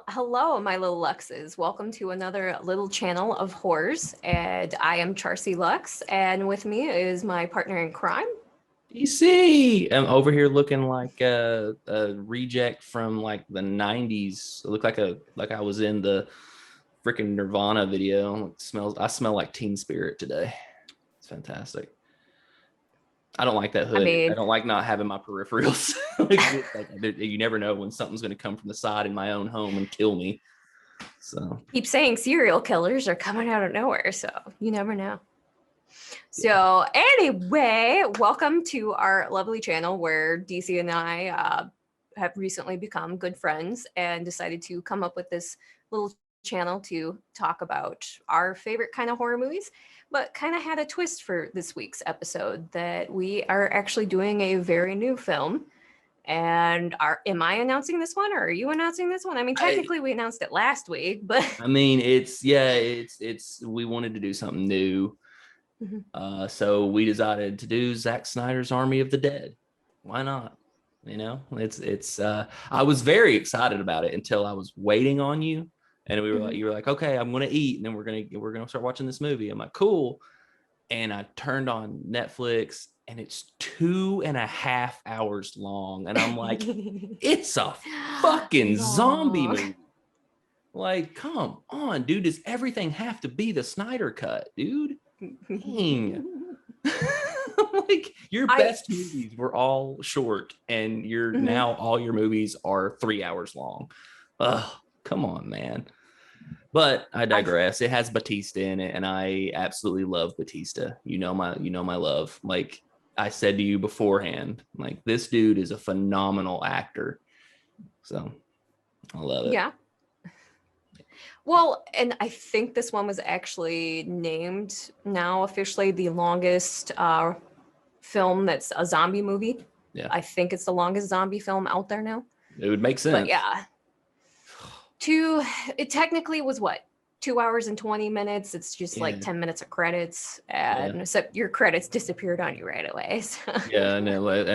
Hello, my little Luxes. Welcome to another little channel of horrors. And I am Charcy Lux, and with me is my partner in crime. DC. I'm over here looking like a reject from like the '90s. I look like I was in the freaking Nirvana video. I smell like Teen Spirit today. It's fantastic. I don't like that I hood. I mean, don't like not having my peripherals. You never know when something's going to come from the side in my own home and kill me. So keep saying serial killers are coming out of nowhere, so you never know. yeah. So anyway, welcome to our lovely channel where DC and I have recently become good friends and decided to come up with this little channel to talk about our favorite kind of horror movies, but kind of had a twist for this week's episode that we are actually doing a very new film. And am I announcing this one or are you announcing this one? I mean, I, technically we announced it last week, but I mean, it's we wanted to do something new. So we decided to do Zack Snyder's Army of the Dead. Why not? It's I was very excited about it until I was waiting on you. And you were like, okay, I'm gonna eat, and then we're gonna start watching this movie. I'm like, cool. And I turned on Netflix and it's 2.5 hours long. And I'm like, it's a fucking zombie Long. movie. Like, come on, dude. Does everything have to be the Snyder cut, dude? Dang. Like your best movies were all short, and now all your movies are 3 hours long. Ugh, come on, man. But I digress. It has Batista in it, and I absolutely love Batista. You know my love. Like I said to you beforehand, like this dude is a phenomenal actor. So I love it. Yeah. Well, and I think this one was actually named now officially the longest film that's a zombie movie. Yeah. I think it's the longest zombie film out there now. It would make sense. But yeah. It technically was what? 2 hours and 20 minutes. It's just like 10 minutes of credits. And except your credits disappeared on you right away. So. Yeah, and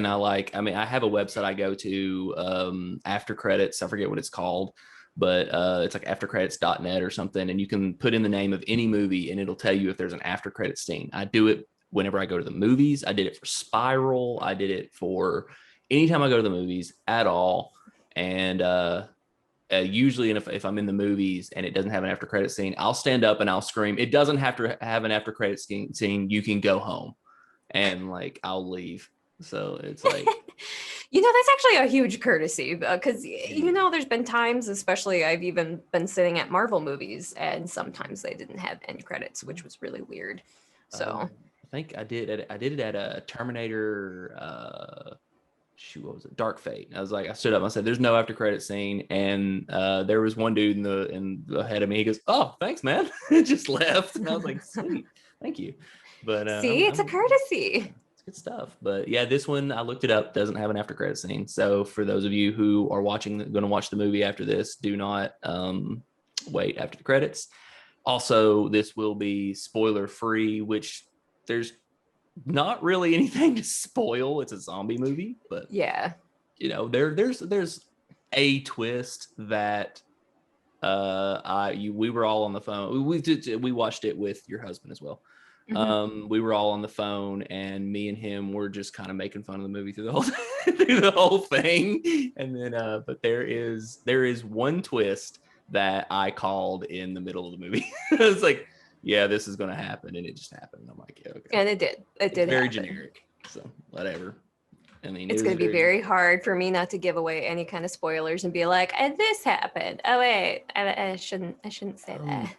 I have a website I go to after credits. I forget what it's called, but it's like aftercredits.net or something. And you can put in the name of any movie and it'll tell you if there's an after credit scene. I do it whenever I go to the movies. I did it for Spiral. I did it for anytime I go to the movies at all. And usually if I'm in the movies and it doesn't have an after credit scene, I'll stand up and I'll scream, it doesn't have to have an after credit scene. You can go home. And like, I'll leave. So it's like, that's actually a huge courtesy because, there's been times, especially I've even been sitting at Marvel movies and sometimes they didn't have end credits, which was really weird. So I think I did it at a Terminator, what was it? Dark Fate. I stood up and I said, there's no after credit scene. And there was one dude in the head of me. He goes, oh, thanks, man. Just left. And I was like, sweet, thank you. But see, it's a courtesy. It's good stuff. But yeah, this one, I looked it up, doesn't have an after credit scene. So for those of you who are going to watch the movie after this, do not wait after the credits. Also, this will be spoiler free, which there's not really anything to spoil. It's a zombie movie, but yeah, there's a twist that we were all on the phone. We watched it with your husband as well. We were all on the phone and me and him were just kind of making fun of the movie through the whole thing. And then but there is one twist that I called in the middle of the movie. It's like, yeah, this is going to happen, and it just happened. I'm like, yeah, okay. And it did. It's very happen. Generic, so whatever. I mean, it's going to be very hard for me not to give away any kind of spoilers and be like, and this happened. Oh wait, I shouldn't say that.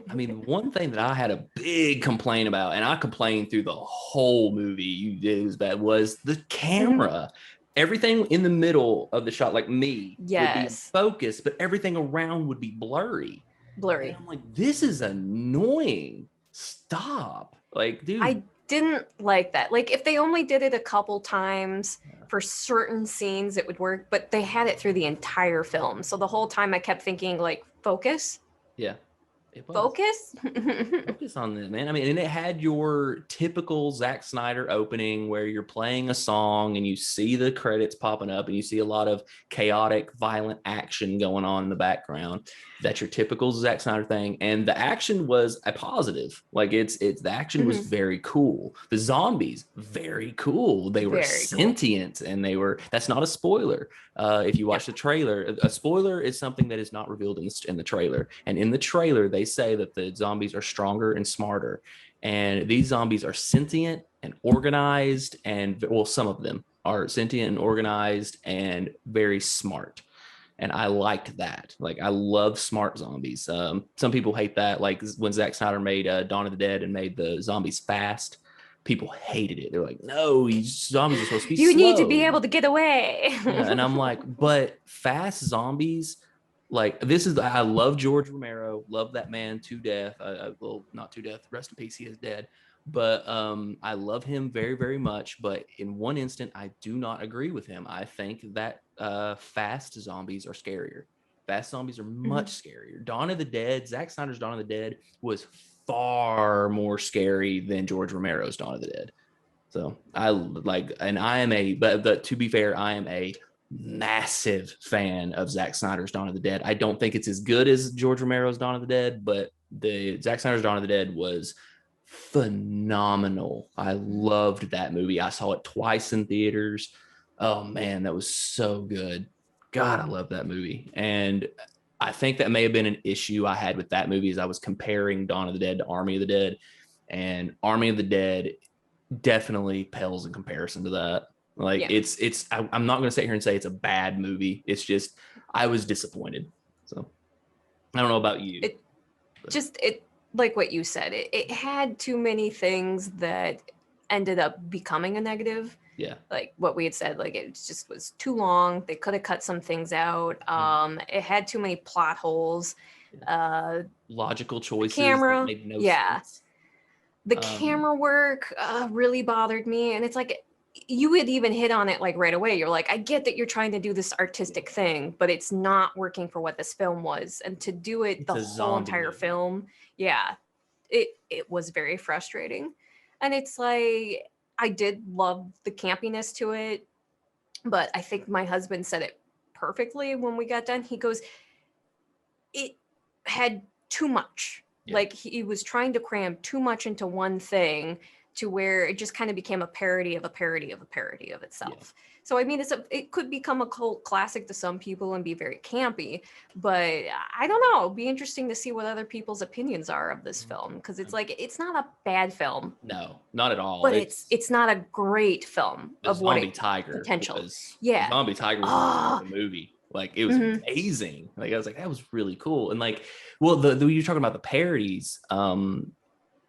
I mean, one thing that I had a big complaint about, and I complained through the whole movie, you did as bad, was the camera. Everything in the middle of the shot, like me, would be in focus, but everything around would be blurry. And I'm like, this is annoying. Stop. Like, dude. I didn't like that. Like, if they only did it a couple times for certain scenes, it would work, but they had it through the entire film. So the whole time I kept thinking, like, focus. Yeah. It was. Focus. Focus on that, man. I mean, and it had your typical Zack Snyder opening where you're playing a song and you see the credits popping up and you see a lot of chaotic, violent action going on in the background. That's your typical Zack Snyder thing. And the action was a positive. Like the action was very cool. The zombies, very cool. They were Very cool. sentient and that's not a spoiler. If you watch the trailer, a spoiler is something that is not revealed in the trailer. And in the trailer, they say that the zombies are stronger and smarter. And these zombies are sentient and organized. And well, some of them are sentient and organized and very smart. And I liked that. Like, I love smart zombies. Some people hate that. Like when Zack Snyder made Dawn of the Dead and made the zombies fast, people hated it. They're like, no, these zombies are supposed to be You slow. need to be able to get away. Yeah, and I'm like, but fast zombies, like I love George Romero, love that man to death. Well, not to death, rest in peace, he is dead. But I love him very, very much. But in one instant, I do not agree with him. I think that fast zombies are scarier. Fast zombies are much scarier. Dawn of the Dead, Zack Snyder's Dawn of the Dead was far more scary than George Romero's Dawn of the Dead. So I like, and I am but to be fair, I am a massive fan of Zack Snyder's Dawn of the Dead. I don't think it's as good as George Romero's Dawn of the Dead, but the Zack Snyder's Dawn of the Dead was phenomenal. I loved that movie. I saw it twice in theaters. Oh man, that was so good. God, I love that movie. And I think that may have been an issue I had with that movie as I was comparing Dawn of the Dead to Army of the Dead. And Army of the Dead definitely pales in comparison to that. Like I'm not going to sit here and say it's a bad movie. It's just, I was disappointed. So I don't know about you. It like what you said, it had too many things that ended up becoming a negative. Yeah. Like what we had said, like it just was too long. They could have cut some things out. It had too many plot holes. Logical choices. Camera. That made no sense. The camera work really bothered me. And it's like, you would even hit on it like right away. You're like, I get that you're trying to do this artistic thing, but it's not working for what this film was. And to do it the whole entire film, it was very frustrating. And it's like, I did love the campiness to it, but I think my husband said it perfectly when we got done. He goes, it had too much. Like he was trying to cram too much into one thing to where it just kind of became a parody of a parody of a parody of itself. So I mean, it could become a cult classic to some people and be very campy, but I don't know. It'd be interesting to see what other people's opinions are of this film, because it's like, it's not a bad film. No, not at all. But it's not a great film of what it potential. Zombie Tiger was a movie. Like it was amazing. Like I was like, that was really cool. And like, well, you're talking about the parodies.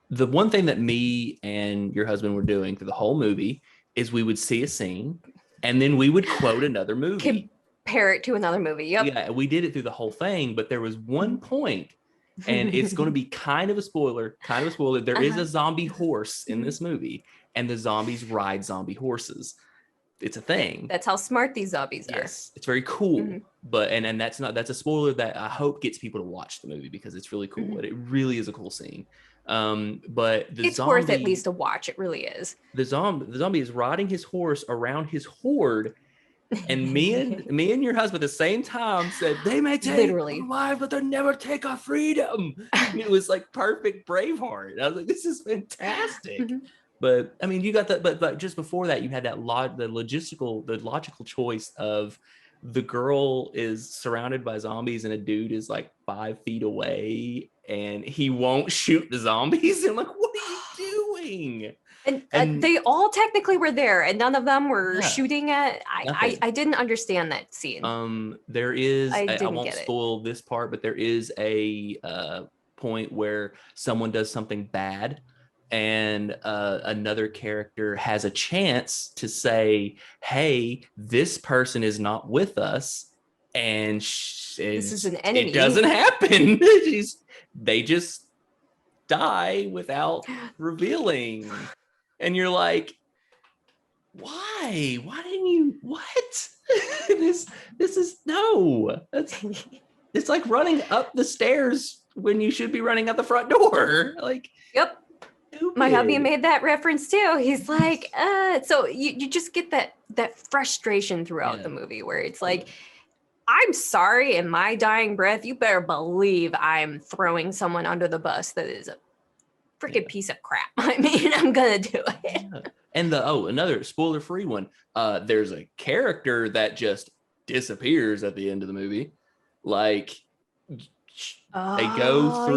The one thing that me and your husband were doing through the whole movie is we would see a scene and then we would quote another movie. Compare it to another movie. Yep. Yeah, we did it through the whole thing, but there was one point, and it's going to be kind of a spoiler. There is a zombie horse in this movie, and the zombies ride zombie horses. It's a thing. That's how smart these zombies are. Yes, it's very cool. But and that's a spoiler that I hope gets people to watch the movie, because it's really cool. It really is a cool scene. But it's worth at least a watch. It really is. The zombie is riding his horse around his horde, and me and your husband at the same time said, they may take our life, but they'll never take our freedom. And it was like perfect Braveheart. I was like, this is fantastic. But I mean, you got that, but just before that, you had that the logical choice of the girl is surrounded by zombies and a dude is like 5 feet away and he won't shoot the zombies. And I'm like, what are you doing? And they all technically were there and none of them were shooting at. I didn't understand that scene. There is, I won't spoil this part, but there is a point where someone does something bad and another character has a chance to say, hey, this person is not with us, and this is an enemy. It doesn't happen. They just die without revealing. And you're like, why didn't you, what? this is no, it's like running up the stairs when you should be running out the front door. Like, Yep. My hubby made that reference too. He's like, so you just get that frustration throughout the movie where it's like, I'm sorry, in my dying breath, you better believe I'm throwing someone under the bus that is a freaking piece of crap. I mean, I'm gonna do it. Yeah. And another spoiler-free one. There's a character that just disappears at the end of the movie. Like they go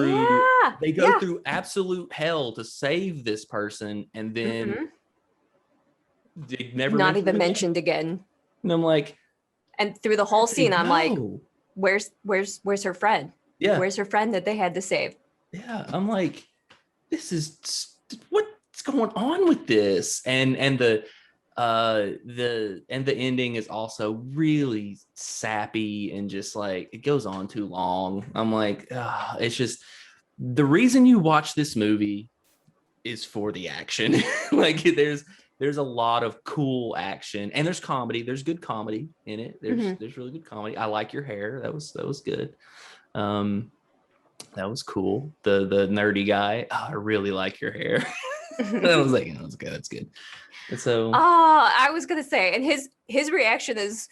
through absolute hell to save this person, and then they never not even mentioned again. And I'm like, and through the whole scene, I'm like, where's her friend? Yeah. Where's her friend that they had to save? Yeah. I'm like, this is what's going on with this? And the ending is also really sappy and just like it goes on too long. I'm like, it's just the reason you watch this movie is for the action. Like there's a lot of cool action and there's comedy. There's good comedy in it. There's really good comedy. I like your hair. That was good. That was cool. The nerdy guy. Oh, I really like your hair. I was like, that's good. That's good. And so, I was gonna say, and his reaction is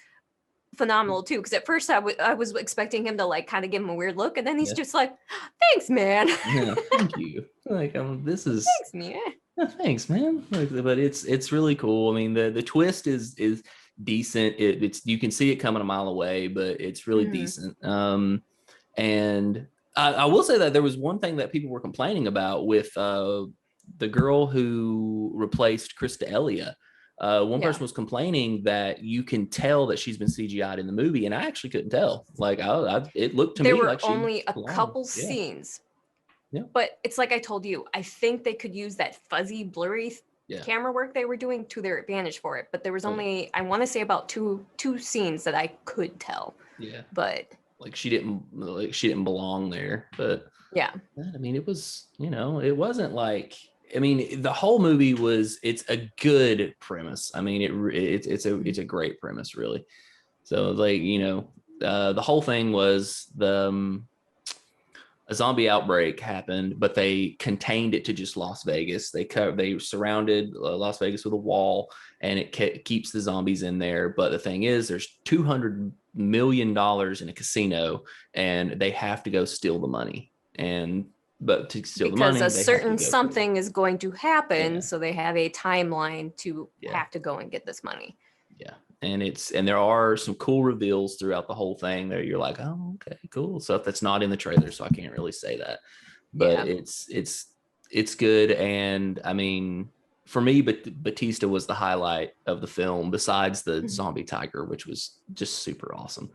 phenomenal too. Because at first I was expecting him to like kind of give him a weird look, and then he's just like, "Thanks, man." Yeah, thank you. Like, this is thanks, man. Thanks, man. Like, but it's really cool. I mean, the twist is decent. It's you can see it coming a mile away, but it's really decent. And I will say that there was one thing that people were complaining about with the girl who replaced Krista Elia. One person was complaining that you can tell that she's been CGI'd in the movie, and I actually couldn't tell. Like, it looked to me like there were only a couple scenes. Yeah. But it's like I told you, I think they could use that fuzzy, blurry camera work they were doing to their advantage for it. But there was only, I want to say about two scenes that I could tell. Yeah. But like she didn't belong there. But yeah. I mean, it was, it wasn't like, I mean, the whole movie it's a good premise. I mean, it's a great premise, really. So like, the whole thing was a zombie outbreak happened, but they contained it to just Las Vegas. They surrounded Las Vegas with a wall, and it keeps the zombies in there. But the thing is, there's $200 million in a casino, and they have to go steal the money. But to steal the money, because a certain something is going to happen, so they have a timeline to have to go and get this money. Yeah. And there are some cool reveals throughout the whole thing that you're like, oh, okay, cool. Stuff that's not in the trailer, so I can't really say that. But it's good. And I mean, for me, Batista was the highlight of the film, besides the zombie tiger, which was just super awesome.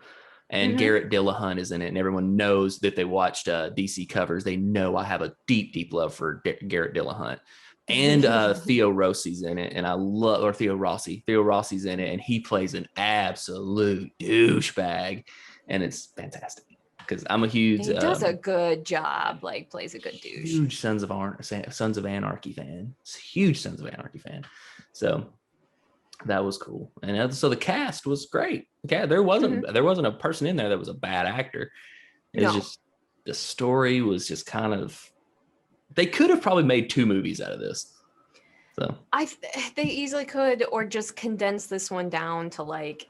And Garrett Dillahunt is in it, and everyone knows that they watched DC covers. They know I have a deep, deep love for Garrett Dillahunt. And Theo Rossi's in it, and Theo Rossi's in it, and he plays an absolute douchebag, and it's fantastic because I'm a huge. He does a good job, like plays a good douche. Huge Sons of Anarchy fan. Huge Sons of Anarchy fan. So that was cool, and so the cast was great. Okay, there wasn't a person in there that was a bad actor. It was just the story was just kind of. They could have probably made 2 movies out of this. So they easily could, or just condense this one down to like,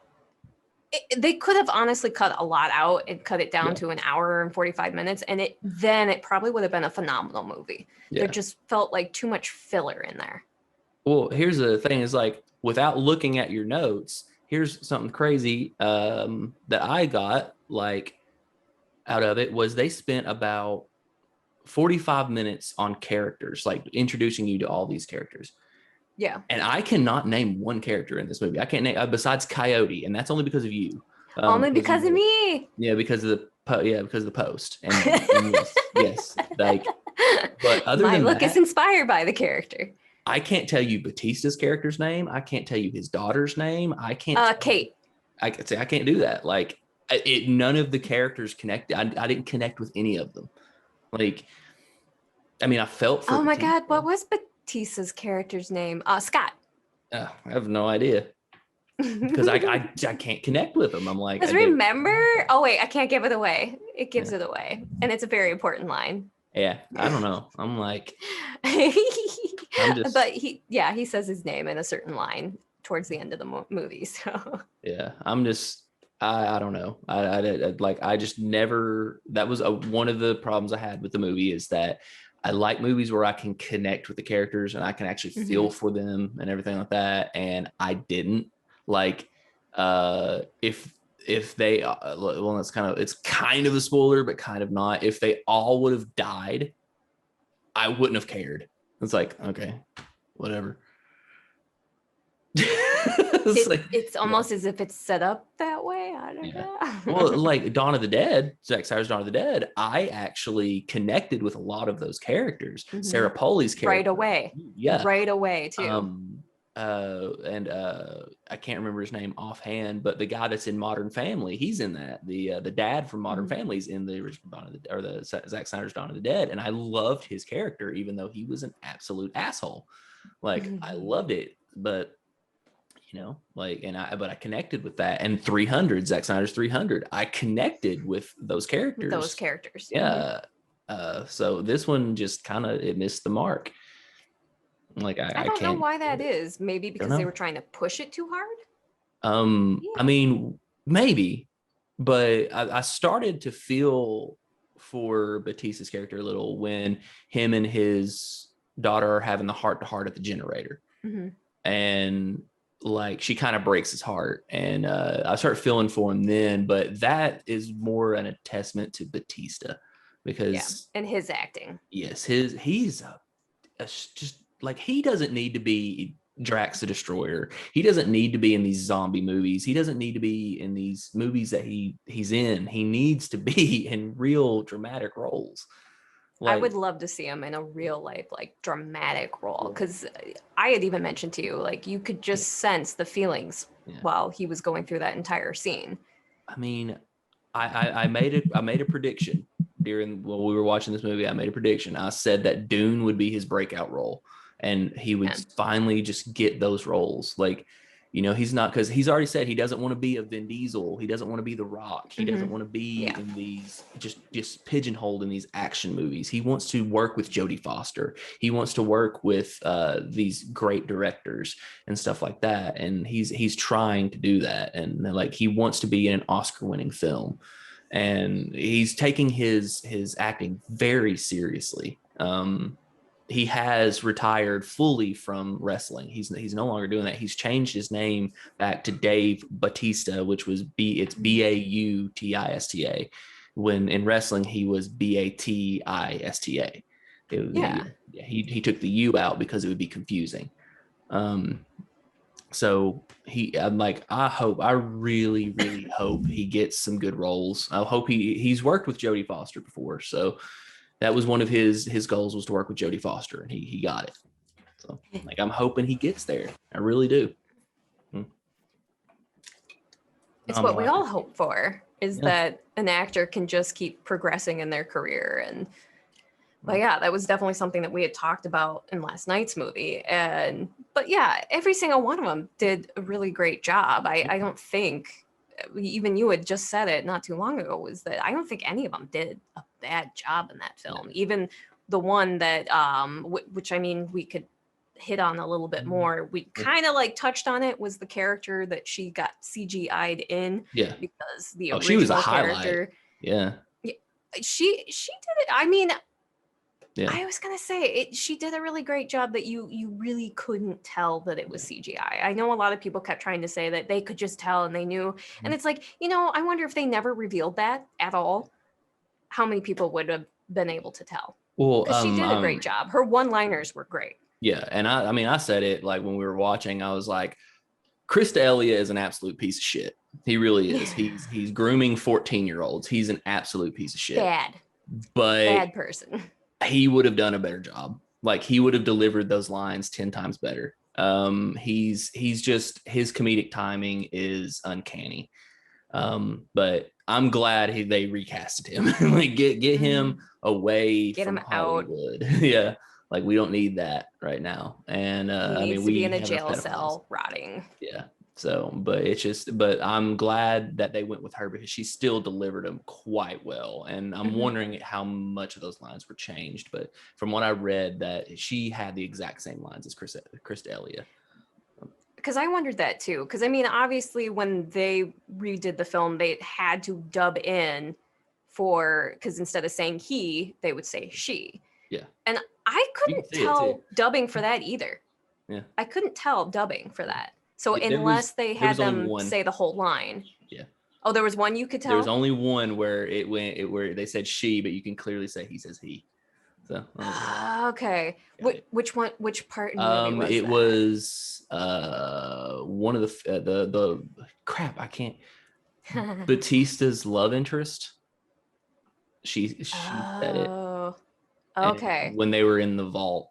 they could have honestly cut a lot out and cut it down to an hour and 45 minutes. And then it probably would have been a phenomenal movie. There just felt like too much filler in there. Well, here's the thing is like, without looking at your notes, here's something crazy that I got like out of it was they spent about 45 minutes on characters, like introducing you to all these characters. Yeah. And I cannot name one character in this movie. I can't name besides Coyote, and that's only because of you. Only because of me. Yeah, because of the post. And yes. Like, but other my than look that, is inspired by the character. I can't tell you Batista's character's name. I can't tell you his daughter's name. I can't. Kate. I can't do that. Like, none of the characters connected. I didn't connect with any of them. Like, I mean, I felt for. Oh my God, what was Batista's character's name? Scott. I have no idea. because I can't connect with him. I'm like, Because remember, oh wait, I can't give it away. It gives it away, and it's a very important line. Yeah, I don't know. I'm like, but he says his name in a certain line towards the end of the movie. So yeah, I don't know. I just never, that was one of the problems I had with the movie, is that I like movies where I can connect with the characters and I can actually feel for them and everything like that. And I didn't like, if they, well, it's kind of a spoiler, but kind of not. If they all would have died, I wouldn't have cared. It's like, okay, whatever. It's almost as if it's set up that way. I don't know. Well, like Dawn of the Dead, Zack Snyder's Dawn of the Dead, I actually connected with a lot of those characters. Sarah Polley's character. Right away. Yeah. Right away, too. I can't remember his name offhand, but the guy that's in Modern Family, he's in that. The dad from Modern Family's in the original the Zack Snyder's Dawn of the Dead, and I loved his character, even though he was an absolute asshole. Like I loved it, but like, but I connected with that. And 300, Zack Snyder's 300, I connected with those characters. Yeah. So this one just kind of, it missed the mark. Like I don't know why that is. Maybe because they were trying to push it too hard. I mean, maybe, but I started to feel for Batista's character a little when him and his daughter are having the heart-to-heart at the generator. And like she kind of breaks his heart, and I start feeling for him then. But that is more an attestament to Batista, because and his acting. Yes, he's just like, he doesn't need to be Drax the Destroyer. He doesn't need to be in these zombie movies. He doesn't need to be in these movies that he's in. He needs to be in real dramatic roles. Like, I would love to see him in a real life, like dramatic role, because I had even mentioned to you, like you could just sense the feelings while he was going through that entire scene. I mean, I made a prediction while we were watching this movie. I made a prediction. I said that Dune would be his breakout role, and he would finally just get those roles. Like, he's not, because he's already said he doesn't want to be a Vin Diesel. He doesn't want to be The Rock. He doesn't want to be in these just pigeonholed in these action movies. He wants to work with Jodie Foster. He wants to work with these great directors and stuff like that. And he's trying to do that. And like, he wants to be in an Oscar-winning film. And he's taking his acting very seriously. He has retired fully from wrestling. He's no longer doing that. He's changed his name back to Dave Batista, which was it's Bautista. When in wrestling he was Batista. He took the U out because it would be confusing. So I really, really hope he gets some good roles. I hope he's worked with Jodie Foster before, so that was one of his goals, was to work with Jodie Foster, and he got it. So like, I'm hoping he gets there. I really do. It's what we all hope for, is that an actor can just keep progressing in their career. And but yeah, that was definitely something that we had talked about in last night's movie. But yeah, every single one of them did a really great job. I don't think, even you had just said it not too long ago, was that I don't think any of them did a bad job in that film. Even the one that which I mean, we could hit on a little bit more, we kind of like touched on it, was the character that she got CGI'd in, because the original she was a character she did it. I mean, I was gonna say she did a really great job, that you really couldn't tell that it was CGI. I know a lot of people kept trying to say that they could just tell and they knew, and it's like, I wonder if they never revealed that at all, how many people would have been able to tell. Well, she did a great job. Her one-liners were great. Yeah, and I said it like when we were watching. I was like, Chris D'Elia is an absolute piece of shit. He really is. He's grooming 14-year-olds. He's an absolute piece of shit. Bad person. He would have done a better job. Like, he would have delivered those lines 10 times better. He's just, his comedic timing is uncanny. But I'm glad they recasted him. Like, get him away from Hollywood. Yeah. Like, we don't need that right now. And he needs to be in a jail cell rotting. Yeah. So, but I'm glad that they went with her because she still delivered them quite well. And I'm wondering how much of those lines were changed. But from what I read, that she had the exact same lines as Chris D'Elia. Because I wondered that too. Because I mean, obviously, when they redid the film, they had to dub in because instead of saying he, they would say she. Yeah. And I You can couldn't see it too. tell dubbing for that either. Yeah. I couldn't tell dubbing for that. So There unless they was had only them one. say the whole line. Yeah. Oh, there was one you could tell? There was only one where where they said she, but you can clearly say he says he. So okay. Which part in the movie was it that? was one of the crap, I can't. Batista's love interest. She said it. Okay. And when they were in the vault.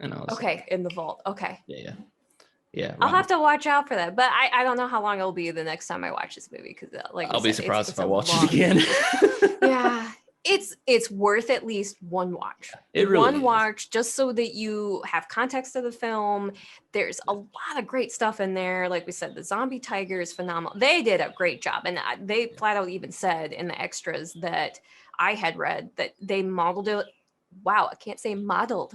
And I was okay, in the vault. Okay. Yeah. I'll have to watch out for that. But I don't know how long it'll be the next time I watch this movie because like I'll be surprised if I watch it again. Yeah. It's worth at least one watch. It really one is. watch just so that you have context of the film. There's a lot of great stuff in there. Like we said, the zombie tiger is phenomenal. They did a great job. And they flat out even said in the extras that I had read that they modeled it. Wow, I can't say modeled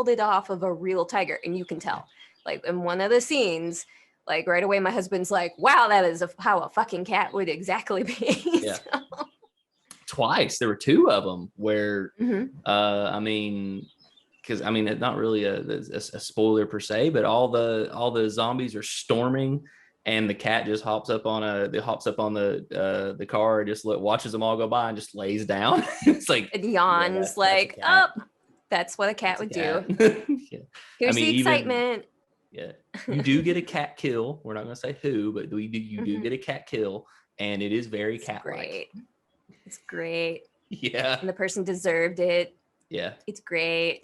it off of a real tiger. And you can tell. Like in one of the scenes, like right away, my husband's like, wow, that is how a fucking cat would exactly be. Yeah. So. Twice. There were two of them where, I mean, because I mean, it's not really a spoiler per se, but all the zombies are storming, and the cat just hops up on the car, just watches them all go by, and just lays down. It's like it yawns, like, oh, that's what a cat would do. Yeah. Here's the excitement. Yeah, you do get a cat kill. We're not going to say who, but you do get a cat kill, and it is very cat-like. It's great. Yeah. And the person deserved it. Yeah. It's great.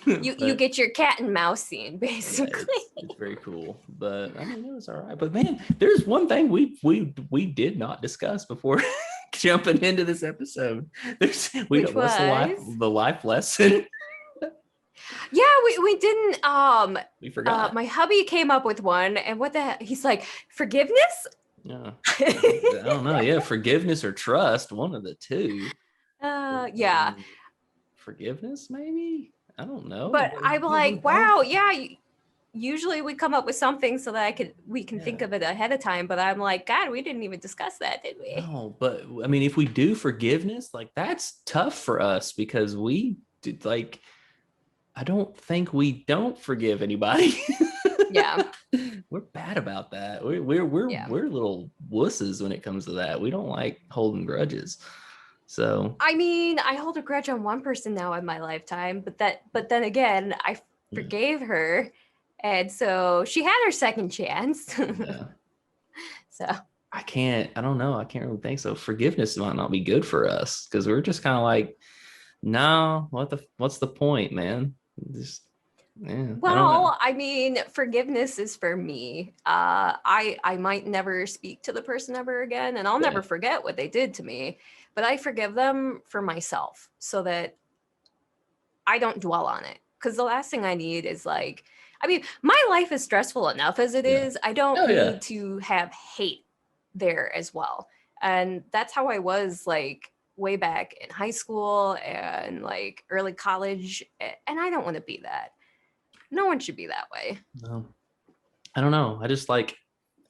you get your cat and mouse scene, basically. Yeah, it's very cool. But I mean, it was all right. But man, there's one thing we did not discuss before jumping into this episode. What's the life lesson? Yeah, we didn't. We forgot. My hubby came up with one, and what the heck? He's like, forgiveness? Yeah. I don't know. Yeah, forgiveness or trust, one of the two. Yeah. Forgiveness, maybe? I don't know. But I'm like, wow, yeah. Usually we come up with something so that we can think of it ahead of time. But I'm like, God, we didn't even discuss that, did we? No, but I mean, if we do forgiveness, like that's tough for us because we did like. I don't think we don't forgive anybody. Yeah. We're bad about that. We're little wusses when it comes to that. We don't like holding grudges. So I mean, I hold a grudge on one person now in my lifetime, but then again, I forgave her, and so she had her second chance. Yeah. So I don't know. I can't really think so. Forgiveness might not be good for us because we're just kind of like, no, what's the point, man? Just well, I mean, forgiveness is for me. I might never speak to the person ever again, and I'll never forget what they did to me, but I forgive them for myself so that I don't dwell on it. Because the last thing I need is like, I mean, my life is stressful enough as it is. I don't need to have hate there as well. And that's how I was like way back in high school and like early college. And I don't want to be that. No one should be that way. No, I don't know. I just like,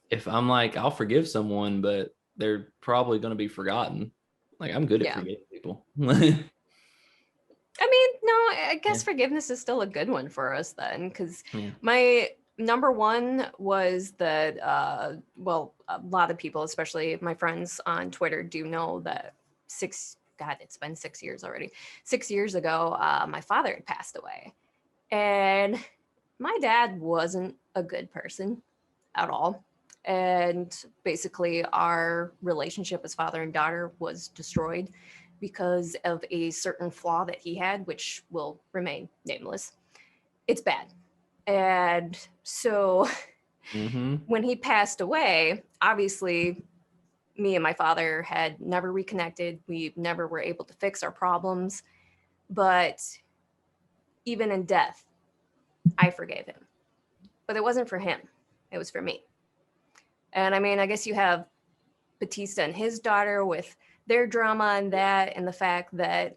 if I'm like, I'll forgive someone, but they're probably going to be forgotten. Like I'm good at forgetting people. I mean, no, I guess forgiveness is still a good one for us then, because my number one was that, well, a lot of people, especially my friends on Twitter, do know that it's been 6 years already. 6 years ago, my father had passed away. And my dad wasn't a good person at all. And basically, our relationship as father and daughter was destroyed because of a certain flaw that he had, which will remain nameless. It's bad. And so when he passed away, obviously, me and my father had never reconnected. We never were able to fix our problems. But even in death, I forgave him. But it wasn't for him. It was for me. And I mean, I guess you have Batista and his daughter with their drama and that, and the fact that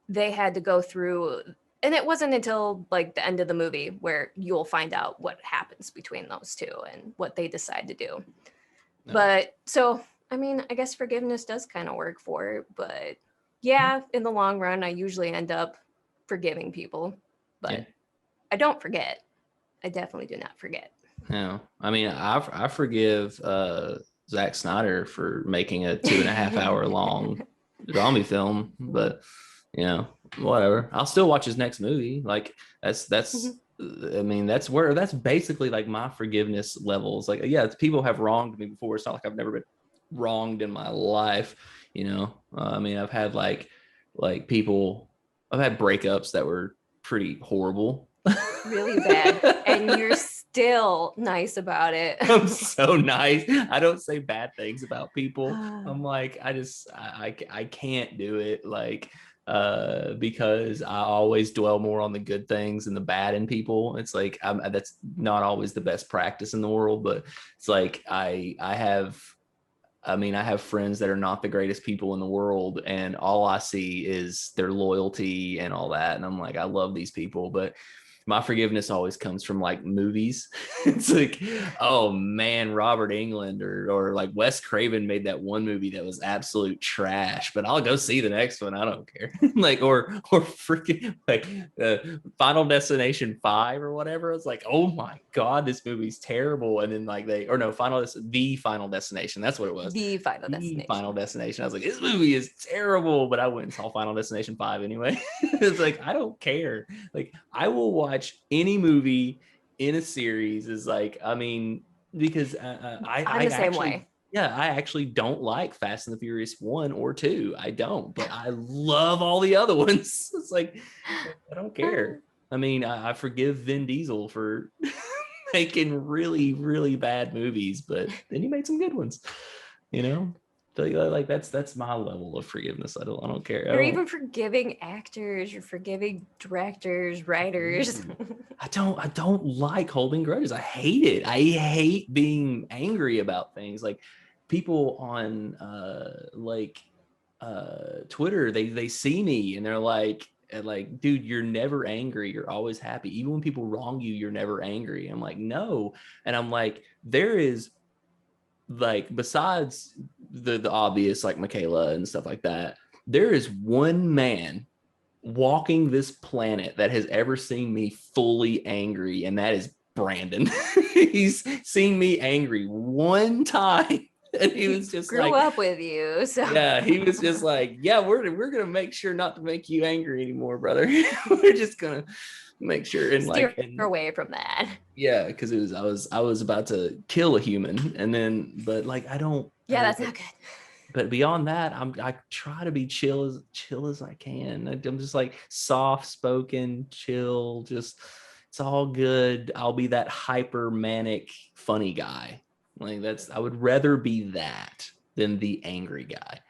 they had to go through, and it wasn't until like the end of the movie where you'll find out what happens between those two and what they decide to do. No. But so, I mean, I guess forgiveness does kind of work for it, but yeah, in the long run, I usually end up forgiving people, but I don't forget. I definitely do not forget. No, I mean, I forgive Zack Snyder for making a 2.5 hour long zombie film, but you know, whatever. I'll still watch his next movie. Like that's I mean, that's basically like my forgiveness levels. Like, yeah, people have wronged me before. It's not like I've never been wronged in my life. You know, I mean, I've had like people, I've had breakups that were pretty horrible. Really bad. And you're still nice about it. I'm so nice. I don't say bad things about people. I'm like, I can't do it. Like, because I always dwell more on the good things and the bad in people. It's like, that's not always the best practice in the world, but it's like, I have friends that are not the greatest people in the world, and all I see is their loyalty and all that. And I'm like, I love these people, but my forgiveness always comes from like movies. It's like, oh man, Robert Englund or like Wes Craven made that one movie that was absolute trash, but I'll go see the next one. I don't care. Like, or freaking like Final Destination 5 or whatever. It's like, oh my God, this movie's terrible. And then like the Final Destination. That's what it was. The Final Destination. I was like, this movie is terrible, but I went and saw Final Destination 5 anyway. It's like, I don't care. Like, I will watch any movie in a series is like, I mean, because I same way. Yeah, I actually don't like Fast and the Furious 1 or 2. I don't, but I love all the other ones. It's like, I don't care. I mean, I forgive Vin Diesel for making really, really bad movies, but then he made some good ones, you know? Like that's my level of forgiveness. I don't care. You're even forgiving actors, you're forgiving directors, writers. I don't like holding grudges. I hate it. I hate being angry about things. Like people on Twitter, they see me and they're like, dude, you're never angry. You're always happy. Even when people wrong you, you're never angry. I'm like, no. And I'm like, there is, like, besides the obvious, like Michaela and stuff like that, there is one man walking this planet that has ever seen me fully angry, and that is Brandon. He's seen me angry one time, and he was just grew up with you, so yeah, he was just like, yeah, we're gonna make sure not to make you angry anymore, brother. We're just gonna make sure and steer away from that. Yeah, because I was about to kill a human, and then I don't. Yeah, that's not good. But beyond that, I try to be chill as I can. I'm just like soft spoken, chill. Just it's all good. I'll be that hyper manic funny guy. Like I would rather be that than the angry guy,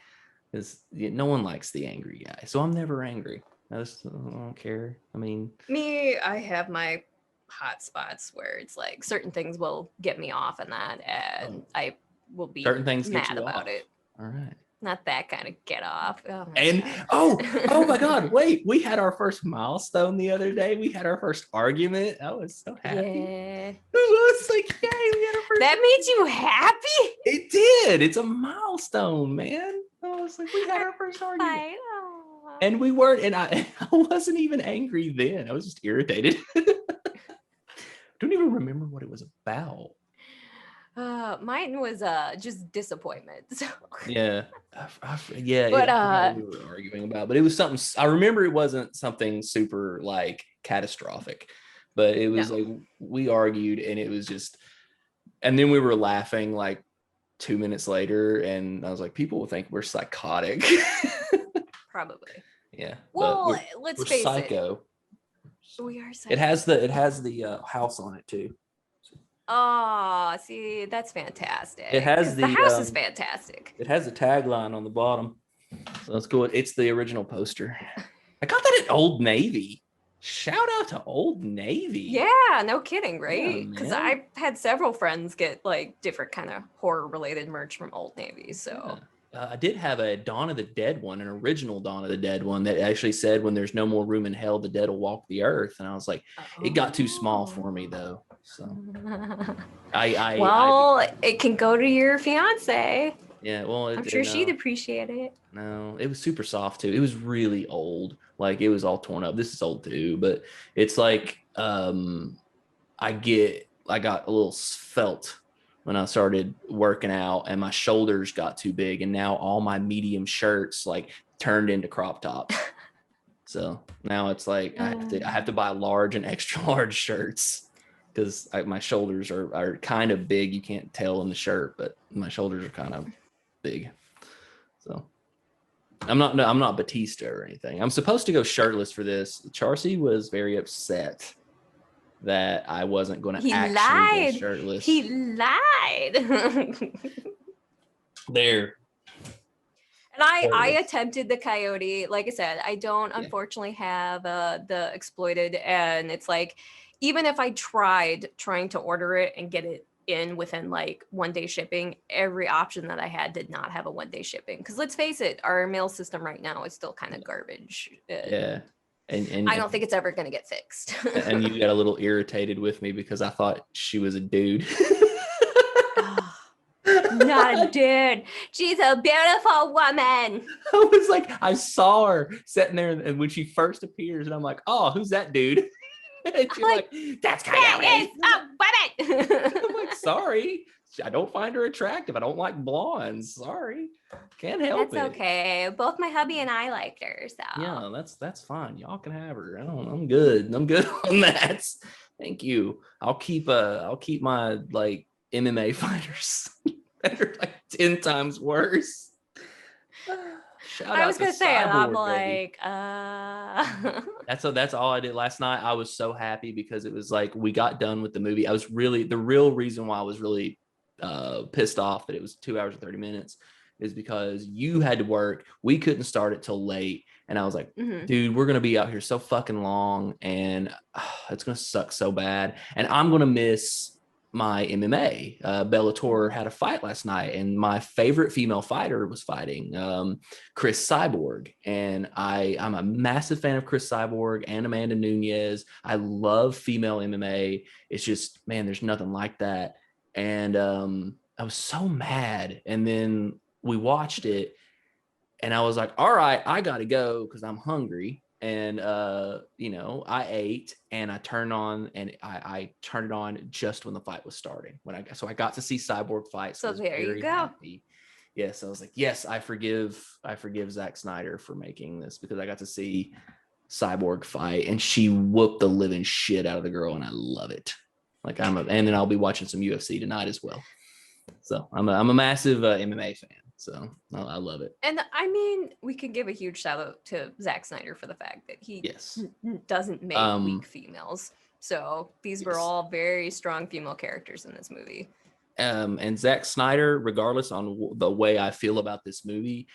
because no one likes the angry guy. So I'm never angry. I don't care. I mean, I have my hot spots where it's like certain things will get me off and that, and I will be certain things mad about it. All right. Not that kind of get off. Oh my God, wait, we had our first milestone the other day. We had our first argument. I was so happy. Yeah. It was like, yay, we had our first. That made you happy? It did. It's a milestone, man. I was like, we had our first argument. And we weren't, and I wasn't even angry then. I was just irritated. Don't even remember what it was about. Mine was just disappointment. So. Yeah, yeah. But we were arguing about, but it was something. I remember it wasn't something super like catastrophic, but it was like we argued, and it was just, and then we were laughing like 2 minutes later, and I was like, people will think we're psychotic. Probably. Yeah. Well, let's face psycho. it. We are psycho. It has the house on it too. Oh, see, that's fantastic. It has the house is fantastic. It has a tagline on the bottom, so that's cool. It's the original poster. I got that at Old Navy. Shout out to Old Navy. Yeah, no kidding, Yeah, right? Because man. I've had several friends get like different kind of horror related merch from Old Navy. So I did have a Dawn of the Dead one, an original Dawn of the Dead one that actually said, "When there's no more room in hell, the dead will walk the earth." And I was like, it got too small for me though. So I well, it can go to your fiance. yeah, well, I'm sure she'd appreciate it. no, it was super soft too. It was really old. Like it was all torn up. This is old too, but it's like I got a little felt when I started working out and my shoulders got too big and now all my medium shirts like turned into crop tops. So now it's like I have to buy large and extra large shirts because my shoulders are kind of big. You can't tell in the shirt, but my shoulders are kind of big. So I'm not Batista or anything. I'm supposed to go shirtless for this. Charcy was very upset that I wasn't going to He actually go lied. shirtless. He lied. There. And I attempted the coyote. Like I said, I don't Yeah. unfortunately have the exploited, and it's like even if I trying to order it and get it in within like 1 day shipping, every option that I had did not have a 1 day shipping. Because let's face it, our mail system right now is still kind of garbage. Yeah. And I don't think it's ever going to get fixed. and you got a little irritated with me because I thought she was a dude. Not a dude. She's a beautiful woman. I was like, I saw her sitting there, and when she first appears, and I'm like, oh, who's that dude? And she's like, that's Coyote. That is a woman. I'm like, sorry, I don't find her attractive. I don't like blondes. Sorry, can't help That's it. okay. Both my hubby and I liked her, so Yeah, that's fine. Y'all can have her. I'm good. I'm good on that. Thank you. I'll keep my like MMA fighters that are like 10 times worse. I was gonna say, and I'm Cyborg, like, that's all I did last night. I was so happy because it was like we got done with the movie. I was really the real reason why I was really pissed off that it was 2 hours and 30 minutes is because you had to work. We couldn't start it till late. And I was like, dude, we're going to be out here so fucking long and it's going to suck so bad. And I'm going to miss my MMA. Bellator had a fight last night and my favorite female fighter was fighting, Chris Cyborg. And I'm a massive fan of Chris Cyborg and Amanda Nunes. I love female MMA. It's just, man, there's nothing like that. And I was so mad. And then we watched it and I was like, all right, I got to go because I'm hungry. And, I ate and I turned on and I turned it on just when the fight was starting. So I got to see Cyborg fight. so there you go. Happy. Yes. I was like, yes, I forgive Zack Snyder for making this because I got to see Cyborg fight and she whooped the living shit out of the girl. And I love it. Like and then I'll be watching some UFC tonight as well. So I'm a massive MMA fan. So I love it. And I mean, we can give a huge shout out to Zack Snyder for the fact that he doesn't make weak females. So these were all very strong female characters in this movie. And Zack Snyder, regardless on the way I feel about this movie,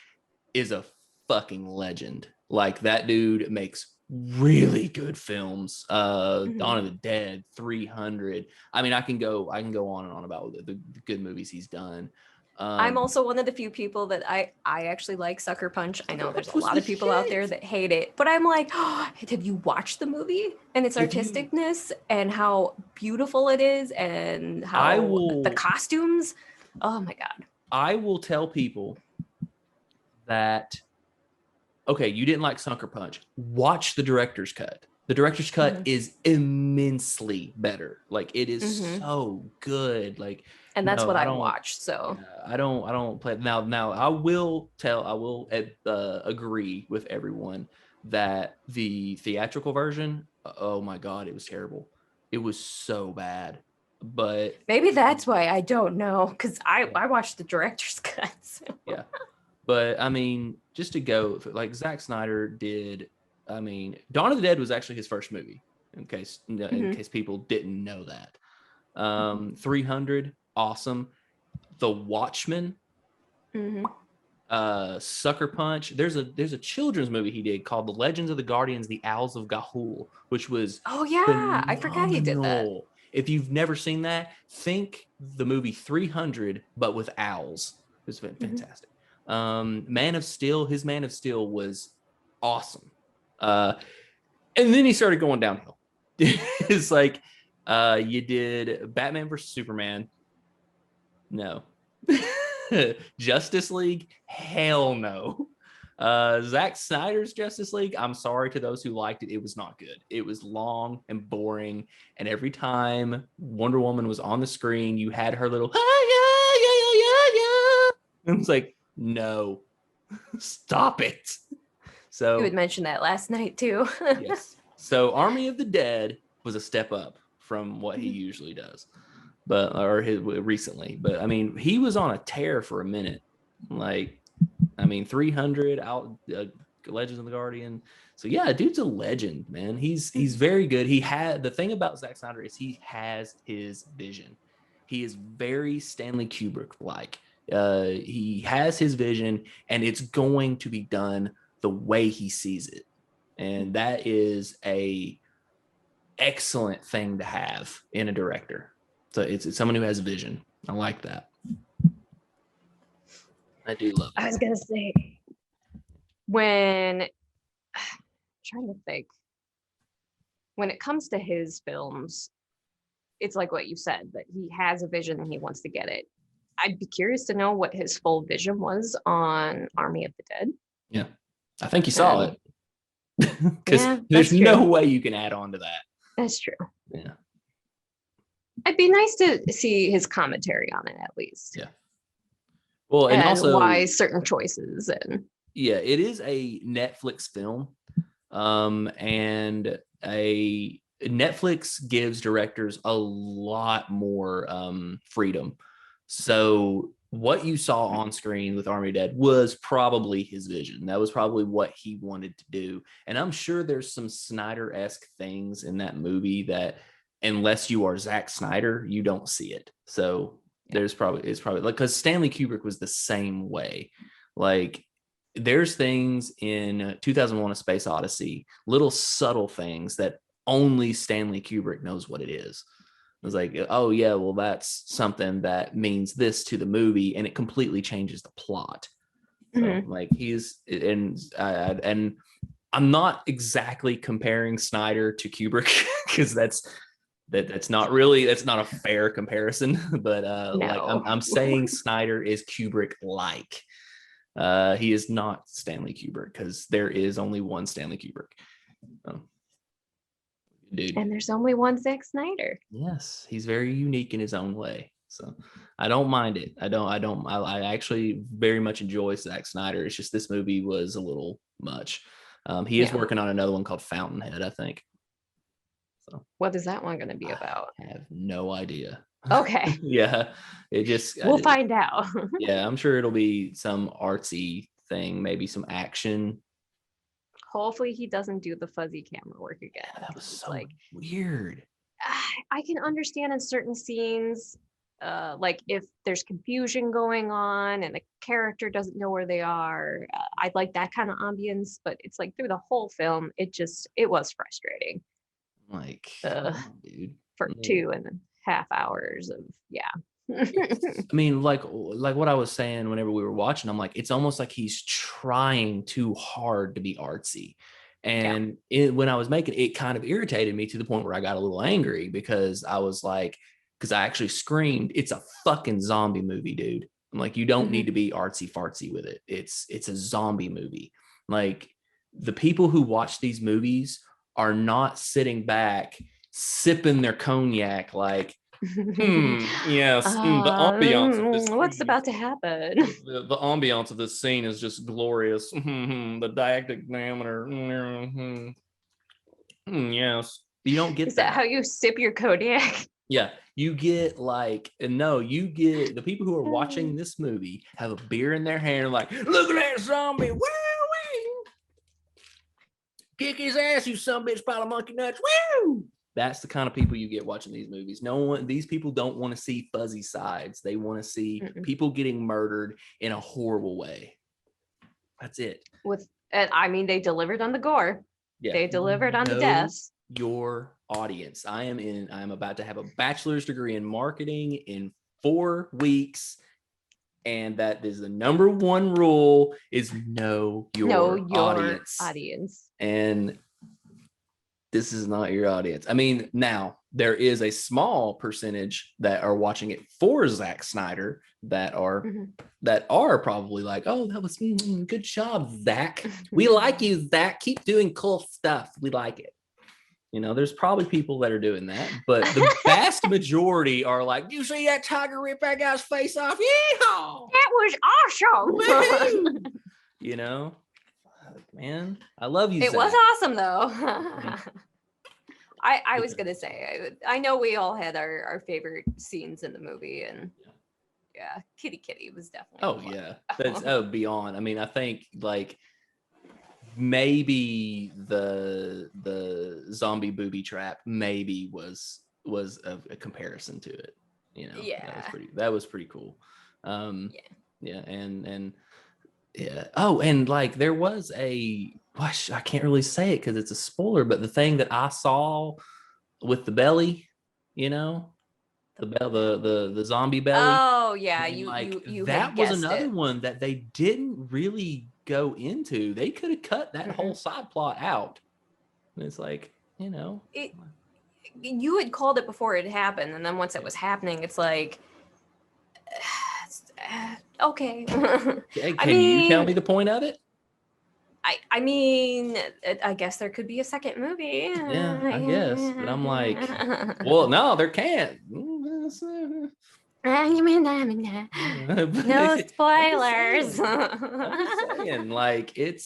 is a fucking legend. Like that dude makes really good films. Dawn of the Dead, 300. I mean, I can go on and on about the good movies he's done. I'm also one of the few people that I actually like Sucker Punch. I know there's a lot of people out there that hate it, but I'm like, oh, have you watched the movie and its artisticness and how beautiful it is and how the costumes? Oh my God. I will tell people that, okay, you didn't like Sucker Punch. Watch the director's cut. The director's cut is immensely better. Like it is so good. Like, and that's what I watched. So I don't play now. I will agree with everyone that the theatrical version, oh my God, it was terrible. It was so bad. But maybe that's why I don't know because I watched the director's cut. So. Yeah. But I mean, just to go like Zack Snyder did. I mean, Dawn of the Dead was actually his first movie. In case people didn't know that. 300, awesome. The Watchmen, Sucker Punch. There's a children's movie he did called The Legends of the Guardians, The Owls of Ga'Hoole, which was Oh yeah, I forgot he did that. phenomenal. If you've never seen that, think the movie 300, but with owls. It's been Mhm. fantastic. Man of Steel, his Man of Steel was awesome. And then he started going downhill. It's like you did Batman versus Superman. No. Justice League? Hell no. Zack Snyder's Justice League, I'm sorry to those who liked it. It was not good. It was long and boring. And every time Wonder Woman was on the screen, you had her little, ah, yeah, yeah, yeah, yeah. And it's like, no, stop it. You So, had mentioned that last night too. yes. So, Army of the Dead was a step up from what he usually does, but or his recently. But I mean, he was on a tear for a minute. Like, I mean, 300 out, Legends of the Guardian. So yeah, dude's a legend, man. He's very good. He had the thing about Zack Snyder is he has his vision. He is very Stanley Kubrick like. He has his vision, and it's going to be done the way he sees it, and that is a excellent thing to have in a director. So it's someone who has a vision. I like that. I do love I it. was gonna say when trying to think when it comes to his films, it's like what you said that he has a vision and he wants to get it. I'd be curious to know what his full vision was on Army of the Dead. Yeah, I think you saw And it because yeah, there's that's no true. way you can add on to that. That's true. Yeah, It'd be nice to see his commentary on it at least, yeah. Well, and and also, why certain choices and yeah, it is a Netflix film, and a Netflix gives directors a lot more freedom. So what you saw on screen with Army Dead was probably his vision. That was probably what he wanted to do. And I'm sure there's some Snyder-esque things in that movie that unless you are Zack Snyder, you don't see it. So yeah. it's probably like because Stanley Kubrick was the same way. Like there's things in 2001 A Space Odyssey, little subtle things that only Stanley Kubrick knows what it is. I was like, oh yeah, well that's something that means this to the movie, and it completely changes the plot. So Mhm. like and I'm not exactly comparing Snyder to Kubrick because that's not really that's not a fair comparison. But like No. I'm saying Snyder is Kubrick like. He is not Stanley Kubrick because there is only one Stanley Kubrick. Oh, dude. And there's only one Zack Snyder. Yes, he's very unique in his own way. So I don't mind it. I actually very much enjoy Zack Snyder. It's just this movie was a little much. He is Yeah. working on another one called Fountainhead, I think. So What is that one going to be I about? have no idea. Okay. Yeah, it just, We'll find out. yeah, I'm sure it'll be some artsy thing, maybe some action. Hopefully he doesn't do the fuzzy camera work again That was because it's so like weird. I can understand in certain scenes like if there's confusion going on and the character doesn't know where they are. I'd like that kind of ambience, but it's like through the whole film it was frustrating Like, come uh, on, dude. for Like, 2.5 hours of yeah. I mean, like what I was saying whenever we were watching, I'm like, it's almost like he's trying too hard to be artsy. Yeah. And when I was making it, kind of irritated me to the point where I got a little angry because I was like, because I actually screamed, "It's a fucking zombie movie, dude!" I'm like, you don't need Mhm. to be artsy fartsy with it. It's a zombie movie. Like the people who watch these movies are not sitting back sipping their cognac like yes, the ambiance of this What's scene. about to happen? The ambiance of this scene is just glorious. The diacritic diameter. Yes. You don't get Is that that. how you sip your cognac? Yeah. You get like, no, you get the people who are watching this movie have a beer in their hand, like, look at that zombie. Woo! Kick his ass, you son bitch, pile of monkey nuts. Woo! That's the kind of people you get watching these movies. No one, these people don't want to see fuzzy sides. They want to see Mm-mm. people getting murdered in a horrible way. That's it. And I mean, they delivered on the gore. Yeah. They delivered on the Know deaths. your audience. I'm about to have a bachelor's degree in marketing in 4 weeks. And that is the number one rule is know your audience. And this is not your audience. I mean, now there is a small percentage that are watching it for Zack Snyder that are probably like, oh, that was good job, Zack. We like you, Zack. Keep doing cool stuff. We like it. You know, there's probably people that are doing that, but the vast majority are like, you see that tiger rip that guy's face off? Yeehaw! That was awesome. You know, man, I love you. It Zack. was awesome though. I was gonna say, I know we all had our favorite scenes in the movie, and yeah, Kitty was definitely. Oh yeah, that's beyond. I mean, I think like maybe the zombie booby trap maybe was a comparison to it. You know, yeah, that was pretty cool. Yeah, and yeah. Oh, and like there was I can't really say it because it's a spoiler, but the thing that I saw with the belly, you know, the zombie belly. Oh yeah, And like you that had was guessed another it. one that they didn't really go into. They could have cut that whole side plot out. And it's like, you know, you had called it before it happened, and then once it was happening, it's like, okay. Can you tell me the point of it? I mean, I guess there could be a second movie. Yeah, I guess. But I'm like, well, no, there can't. No spoilers. I'm just saying, like, I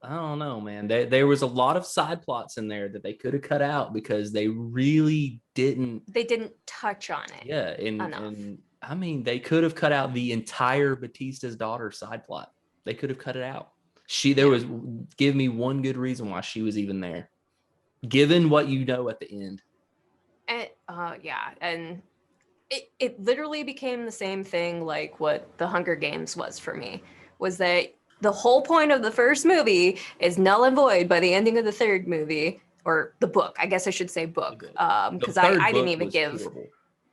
don't know, man. There was a lot of side plots in there that they could have cut out because they really didn't. They didn't touch on it. Yeah, and I mean, they could have cut out the entire Batista's daughter side plot. They could have cut it out. Give me one good reason why she was even there, given what you know at the end. And yeah, and it literally became the same thing like what the Hunger Games was for me, was that the whole point of the first movie is null and void by the ending of the third movie, or the book. I guess I should say book, because I didn't even give horrible.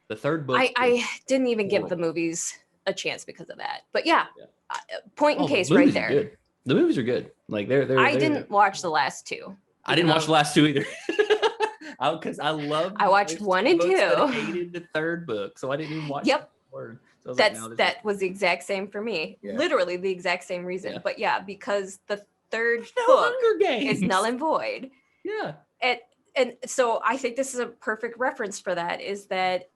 The third book. I didn't even give the movies a chance because of that. But yeah. Point in case right there. Good. The movies are good. Like they're I didn't watch the last two. I didn't watch the last two either. Because I watched 1 and 2. I hated the third book, so I didn't even watch. Yep. So that was the exact same for me. Yeah. Literally the exact same reason. Yeah. But yeah, because the third book is null and void. Yeah. And so I think this is a perfect reference for that, is that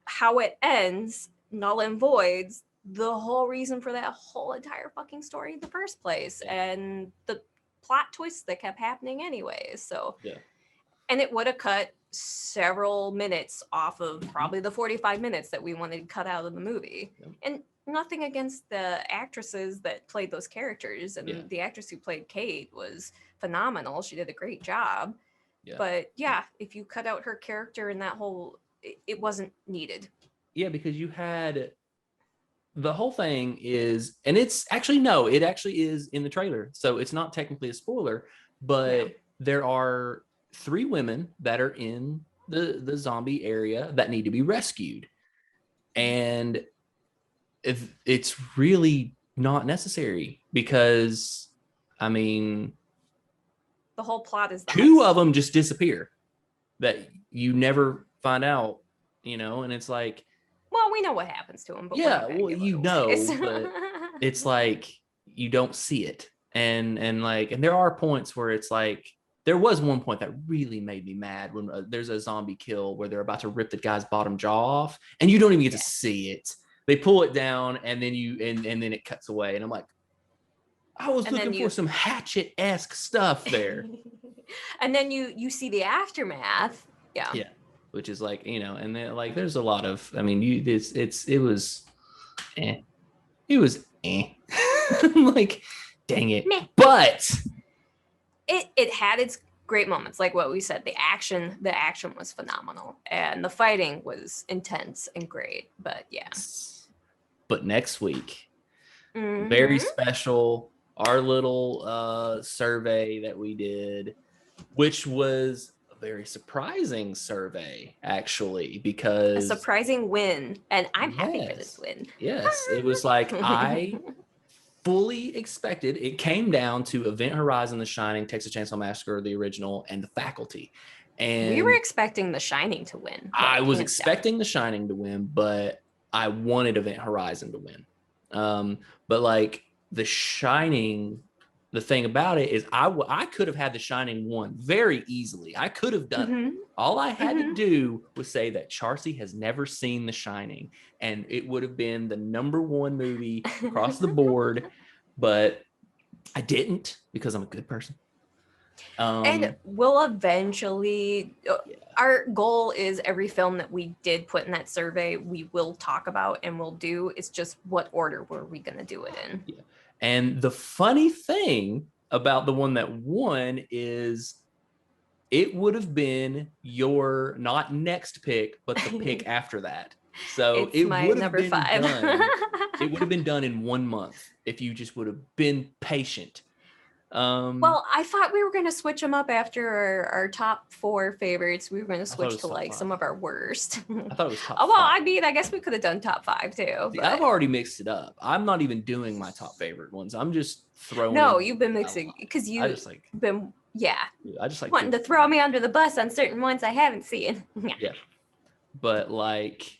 how it ends, null and voids the whole reason for that whole entire fucking story in the first place, and the plot twists that kept happening anyways. So yeah. And it would have cut several minutes off of probably the 45 minutes that we wanted cut out of the movie. Yeah. And nothing against the actresses that played those characters, and the actress who played Kate was phenomenal. She did a great job. Yeah. But yeah, if you cut out her character and that whole, it wasn't needed. Yeah, because you had the whole thing is, and it's actually, no, it actually is in the trailer. So it's not technically a spoiler, but there are 3 women that are in the zombie area that need to be rescued. And if it's really not necessary, because I mean, the whole plot is 2 of them just disappear that you never find out, you know, and it's like, well, we know what happens to them, but yeah, well, you know, but it's like you don't see it, and there are points where it's like, there was one point that really made me mad when there's a zombie kill where they're about to rip the guy's bottom jaw off, and you don't even get to see it. They pull it down, and then and then it cuts away, and I'm like, I was looking for some Hatchet-esque stuff there. And then you see the aftermath. Yeah. Which is like, you know, and then like there's a lot of, I mean, it was like, dang it. Meh. But it had its great moments, like what we said. The action was phenomenal, and the fighting was intense and great. But yeah. But next week Very Mm-hmm. special. Our little survey that we did, which was a very surprising survey, actually, A because surprising win, and I'm happy for this yes, win. yes, it was like I fully expected. It came down to Event Horizon, The Shining, Texas Chainsaw Massacre, the original, and The Faculty. We were And expecting The Shining to win, I like was hands down. expecting The Shining to win, but I wanted Event Horizon to win. But like The Shining, the thing about it is I could have had The Shining won very easily. I could have done it. Mm-hmm. All I had to Mm-hmm. do was say that Charcy has never seen The Shining, and it would have been the #1 movie across the board. But I didn't because I'm a good person. And Um, we'll eventually, yeah, our goal is every film that we did put in that survey, we will talk about and we'll do. It's just what order were we going to do it in? yeah. And the funny thing about the one that won is it would have been your not next pick, but the pick after that. So It's it my would have number been five. done. It would have been done in 1 month if you just would have been patient. Well, I thought we were going to switch them up after our top four favorites. We were going to I thought it switch was to top like five. some of our worst. I thought it was top Oh, well, five. I mean, I guess we could have done top five too, See, I've but already mixed it up. I'm not even doing my top favorite ones. I'm just throwing no, in you've been what I mixing like. because I you've just like, been, yeah, I just like wanting doing to throw me under the bus on certain ones I haven't seen. yeah. But like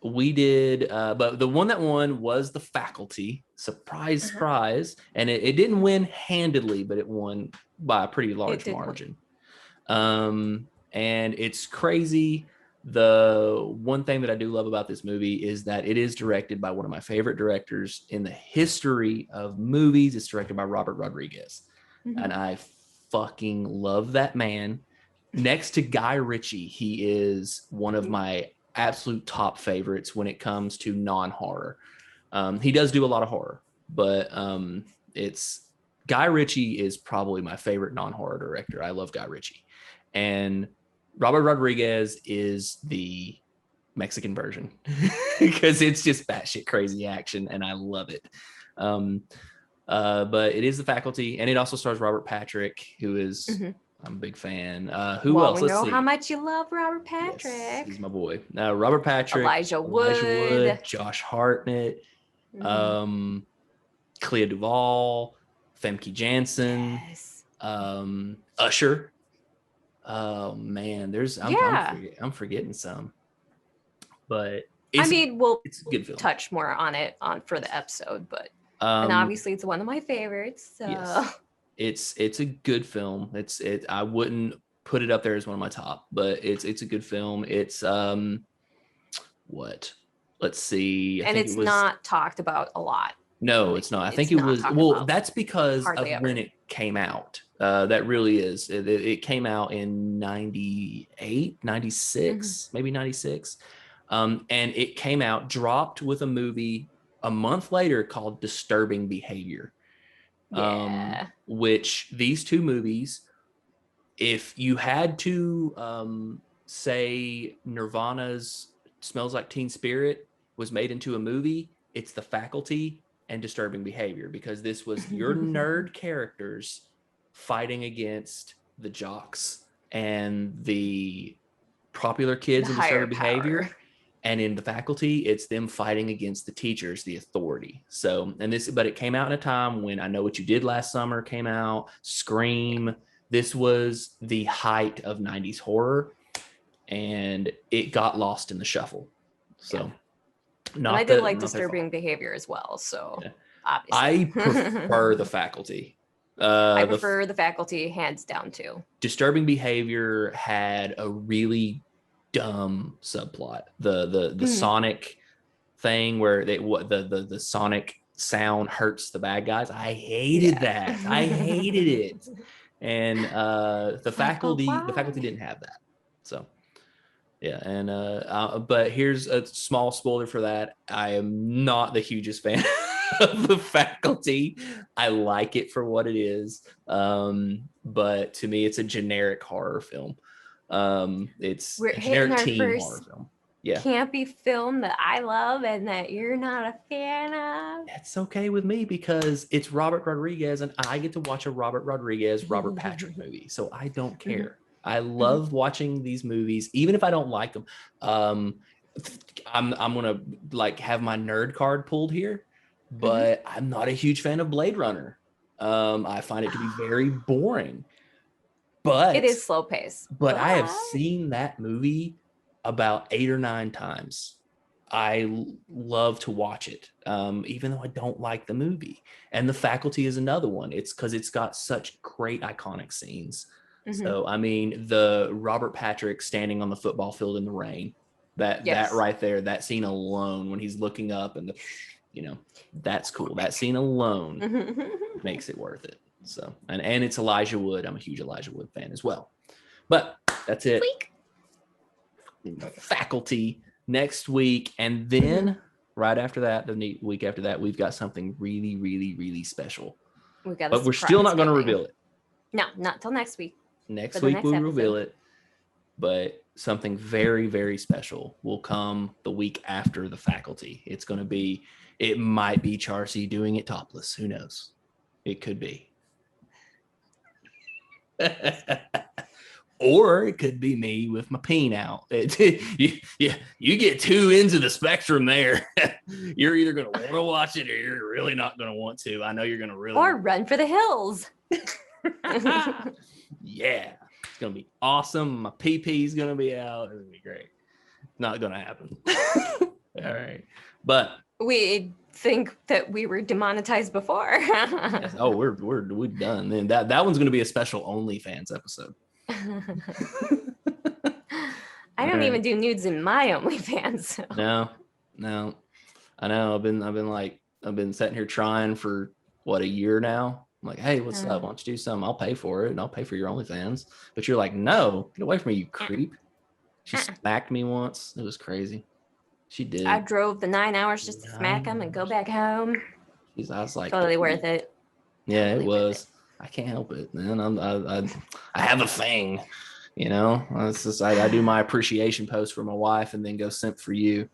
we did, but the one that won was The Faculty. Surprise, Uh-huh. surprise. And it didn't win handedly, but it won by a pretty It large did win. margin. And it's crazy. The one thing that I do love about this movie is that it is directed by one of my favorite directors in the history of movies. It's directed by Robert Rodriguez. And Mhm. I fucking love that man. Next to Guy Ritchie, he is one of my absolute top favorites when it comes to non-horror. He does do a lot of horror, but it's Guy Ritchie is probably my favorite non-horror director. I love Guy Ritchie, and Robert Rodriguez is the Mexican version because it's just batshit crazy action, and I love it. Um, but it is The Faculty, and it also stars Robert Patrick, who is Mhm. I'm a big fan. Who Well, else? we Let's know how see. much you love Robert Yes, Patrick. he's my boy. Robert Patrick, Elijah Elijah Wood. Wood, Josh Hartnett, Mhm. um, Clea Duvall, Femke Jansen, Yes. Usher. Oh man, there's Yeah. I'm forgetting some, but I it's mean, we'll it's a good film. touch more on it on for the episode, but and Um, obviously it's one of my favorites. So yes, it's a good film. I wouldn't put it up there as one of my top, but it's a good film. It's what? Let's see. I and think it it's was not talked about a lot. no, Like it's not. I think it's it not was talked well. about That's because hardly of when ever. it came out. That really is. It came out in 98, Mhm. 96, maybe 96. And it came out, dropped with a movie a month later called Disturbing Behavior, Yeah. which these two movies, if you had to say Nirvana's Smells Like Teen Spirit was made into a movie, it's The Faculty and Disturbing Behavior, because this was your nerd characters fighting against the jocks and the popular The kids in higher Disturbing power. Behavior. And in The Faculty, it's them fighting against the teachers, the authority. So, but it came out in a time when I Know What You Did Last Summer came out, Scream. This was the height of 90s horror, and it got lost in the shuffle. Yeah. So, And I did like not their fault. disturbing behavior as well. So Yeah. obviously. I prefer The Faculty. I The prefer the faculty hands down too. Disturbing Behavior had a really dumb subplot. The Mhm. Sonic thing where the Sonic sound hurts the bad guys. I hated Yeah. that. I hated it. And It's like, but the faculty why? didn't have that. So yeah, and but here's a small spoiler for that. I am not the hugest fan of The Faculty. I like it for what it is, but to me, it's a generic horror film. It's We're a hitting generic our teen horror first film. Yeah. campy film that I love and that you're not a fan of? That's okay with me because it's Robert Rodriguez and I get to watch a Robert Rodriguez, Robert Patrick movie. So I don't care. I love watching these movies, even if I don't like them. I'm gonna like have my nerd card pulled here, but I'm not a huge fan of Blade Runner. I find it to be very boring. It But is slow pace, I have but seen that movie about 8 or 9 times. I love to watch it, even though I don't like the movie. And The Faculty is another one. It's because it's got such great iconic scenes. So, I mean, the Robert Patrick standing on the football field in the rain, that yes. right there, that scene alone, when he's looking up and that's cool. That scene alone makes it worth it. So, and it's Elijah Wood. I'm a huge Elijah Wood fan as well. But that's it. Faculty next week, and then right after that, the week after that, we've got something really, really, really special. But we're still not going to reveal it. No, not till next week. Next week we'll reveal it, but something very, very special will come the week after the Faculty. It's going to be. It might be Charcy doing it topless. Who knows? It could be. Or it could be me with my peen out. You get two ends of the spectrum there. You're either going to want to watch it or you're really not going to want to. I know you're going to really. Or run for the hills. Yeah. It's going to be awesome. My PP is going to be out. It's going to be great. Not going to happen. All right. But we think that we were demonetized before. Yes. Oh, we're done. Then that one's going to be a special OnlyFans episode. I don't even do nudes in my OnlyFans. So. No. I know. I've been sitting here trying for what, a year now. I'm like, hey, what's up? Why don't you do something? I'll pay for it and I'll pay for your OnlyFans. But you're like, no, get away from me, you creep. She smacked me once. It was crazy. She did. I drove the 9 hours just to smack him and go back home. I was like, totally worth it. Yeah, totally it was. I can't help it, man. I have a thing, It's just I do my appreciation post for my wife and then go simp for you.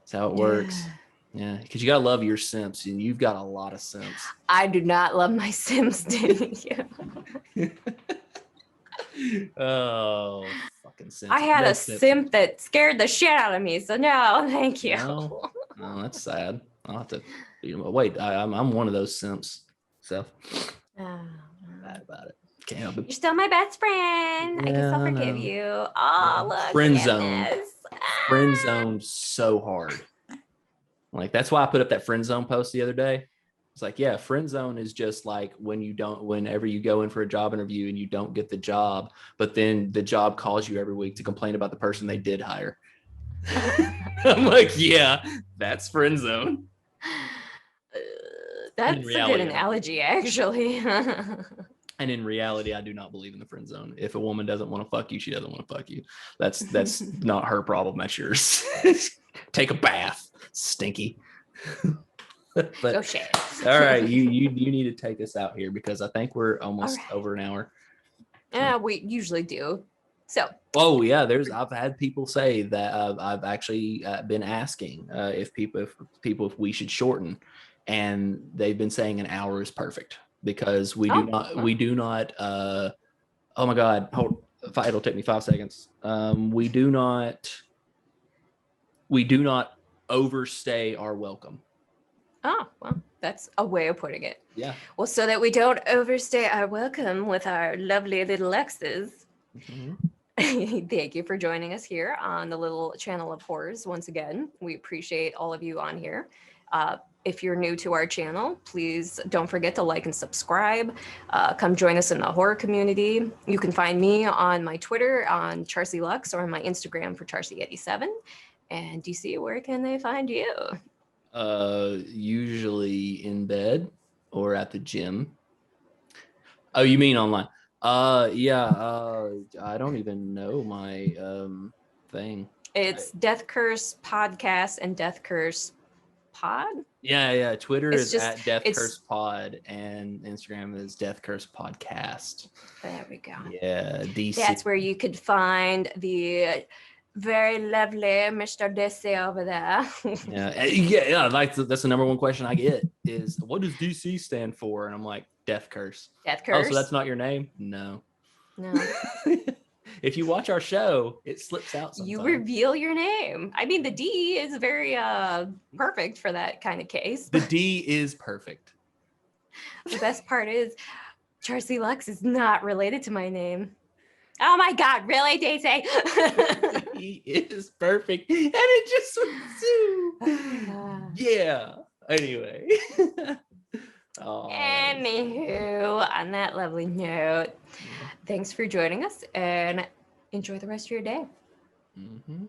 That's how it works. Yeah, because you gotta love your simps, and you've got a lot of simps. I do not love my simps, didn't you? Oh, fucking simp! I had a simp that scared the shit out of me, so no, thank you. No, that's sad. I'll have to. Wait, I'm one of those simps. So. Bad about it. Can't help it. You're still my best friend. I guess I'll forgive you. Oh, look. Friend zone. Friend zone so hard. Like, that's why I put up that friend zone post the other day. It's like, yeah, friend zone is just like whenever you go in for a job interview and you don't get the job, but then the job calls you every week to complain about the person they did hire. I'm like, yeah, that's friend zone. That's a good analogy, actually. And in reality, I do not believe in the friend zone. If a woman doesn't want to fuck you, she doesn't want to fuck you. That's not her problem. That's yours. Take a bath, stinky. But go shave. All right, you need to take us out here because I think we're almost over an hour. Yeah, we usually do. So. Oh yeah, I've had people say that I've actually been asking if we should shorten. And they've been saying an hour is perfect because we do not oh my God, it'll take me 5 seconds. We do not overstay our welcome. Oh, well, that's a way of putting it. Yeah. Well, so that we don't overstay our welcome with our lovely little X's. Thank you for joining us here on the little channel of horrors. Once again, we appreciate all of you on here. If you're new to our channel, please don't forget to like and subscribe. Come join us in the horror community. You can find me on my Twitter on Charcy Lux or on my Instagram for Charcy87. And DC, where can they find you? Usually in bed or at the gym. Oh, you mean online? Yeah. I don't even know my thing. It's Death Curse Podcast and Death Curse Pod. Yeah. Twitter is at Death Curse Pod and Instagram is Death Curse Podcast. There we go. Yeah, DC. That's where you could find the Very lovely, Mr. DC over there. Yeah. Like that's the number one question I get is, what does DC stand for? And I'm like, Death Curse. Death Oh, so curse? that's not your name? No. No. If you watch our show, it slips out You sometimes. reveal your name. I mean, the D is very perfect for that kind of case. The D is perfect. The best part is Charcy Lux is not related to my name. Oh my God, really, Daisy? He is perfect. And it just was yeah. Anyway. Oh, Anywho, on that lovely note, thanks for joining us and enjoy the rest of your day. mm-hmm.